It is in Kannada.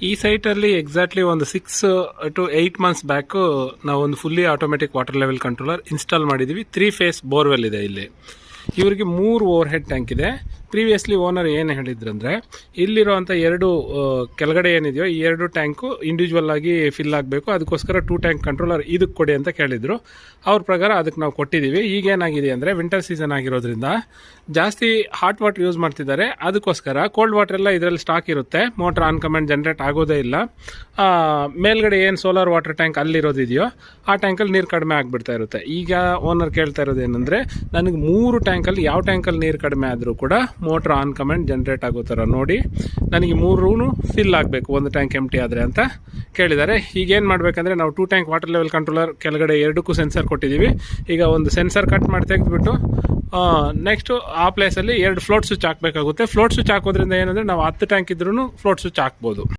ಈ ಸೈಟಲ್ಲಿ ಎಕ್ಸಾಕ್ಟ್ಲಿ ಒಂದು 6 to 8 ಮಂತ್ಸ್ ಬ್ಯಾಕು ನಾವು ಒಂದು fully automatic water level controller install ಮಾಡಿದ್ದೀವಿ. 3 ಫೇಸ್ ಬೋರ್ವೆಲ್ ಇದೆ ಇಲ್ಲಿ. ಇವರಿಗೆ 3 ಓವರ್ ಹೆಡ್ ಟ್ಯಾಂಕ್ ಇದೆ. ಪ್ರೀವಿಯಸ್ಲಿ ಓನರ್ ಏನು ಹೇಳಿದ್ರಂದರೆ ಇಲ್ಲಿರೋವಂಥ 2 ಕೆಳಗಡೆ ಏನಿದೆಯೋ ಈ 2 ಟ್ಯಾಂಕು ಇಂಡಿವಿಜುವಲ್ ಆಗಿ ಫಿಲ್ ಆಗಬೇಕು, ಅದಕ್ಕೋಸ್ಕರ 2 ಟ್ಯಾಂಕ್ ಕಂಟ್ರೋಲರ್ ಇದಕ್ಕೆ ಕೊಡಿ ಅಂತ ಕೇಳಿದರು. ಅವ್ರ ಪ್ರಕಾರ ಅದಕ್ಕೆ ನಾವು ಕೊಟ್ಟಿದ್ದೀವಿ. ಈಗೇನಾಗಿದೆ ಅಂದರೆ ವಿಂಟರ್ ಸೀಸನ್ ಆಗಿರೋದ್ರಿಂದ ಜಾಸ್ತಿ ಹಾಟ್ ವಾಟರ್ ಯೂಸ್ ಮಾಡ್ತಿದ್ದಾರೆ, ಅದಕ್ಕೋಸ್ಕರ ಕೋಲ್ಡ್ ವಾಟರ್ ಎಲ್ಲ ಇದರಲ್ಲಿ ಸ್ಟಾಕ್ ಇರುತ್ತೆ. ಮೋಟ್ರ್ ಆನ್ ಕಮಾಂಡ್ ಜನರೇಟ್ ಆಗೋದೇ ಇಲ್ಲ. ಮೇಲ್ಗಡೆ ಏನು ಸೋಲಾರ್ ವಾಟರ್ ಟ್ಯಾಂಕ್ ಅಲ್ಲಿರೋದಿದೆಯೋ ಆ ಟ್ಯಾಂಕಲ್ಲಿ ನೀರು ಕಡಿಮೆ ಆಗಿಬಿಡ್ತಾ ಇರುತ್ತೆ. ಈಗ ಓನರ್ ಕೇಳ್ತಾ ಇರೋದು ಏನಂದರೆ ನನಗೆ 3 ಟ್ಯಾಂಕಲ್ಲಿ ಯಾವ ಟ್ಯಾಂಕಲ್ಲಿ ನೀರು ಕಡಿಮೆ ಆದರೂ ಕೂಡ ಮೋಟ್ರ್ ಆನ್ ಕಮಾಂಡ್ ಜನರೇಟ್ ಆಗೋ ಥರ ನೋಡಿ ನನಗೆ 3 ಫಿಲ್ ಆಗಬೇಕು ಒಂದು ಟ್ಯಾಂಕ್ ಎಂಟಿ ಆದರೆ ಅಂತ ಕೇಳಿದ್ದಾರೆ. ಈಗೇನು ಮಾಡಬೇಕಂದ್ರೆ ನಾವು 2 ಟ್ಯಾಂಕ್ ವಾಟರ್ ಲೆವೆಲ್ ಕಂಟ್ರೋಲರ್ ಕೆಳಗಡೆ 2ಕ್ಕೂ ಸೆನ್ಸರ್ ಕೊಟ್ಟಿದ್ದೀವಿ. ಈಗ ಒಂದು ಸೆನ್ಸರ್ ಕಟ್ ಮಾಡಿ ತೆಗೆದುಬಿಟ್ಟು ನೆಕ್ಸ್ಟು ಆ ಪ್ಲೇಸಲ್ಲಿ 2 ಫ್ಲೋಟ್ ಸ್ವಿಚ್ ಹಾಕಬೇಕಾಗುತ್ತೆ. ಫ್ಲೋಟ್ ಸ್ವಿಚ್ ಹಾಕೋದ್ರಿಂದ ಏನಂದರೆ ನಾವು 10 ಟ್ಯಾಂಕ್ ಇದ್ರೂ ಫ್ಲೋಟ್ ಸ್ವಿಚ್ ಹಾಕ್ಬೋದು.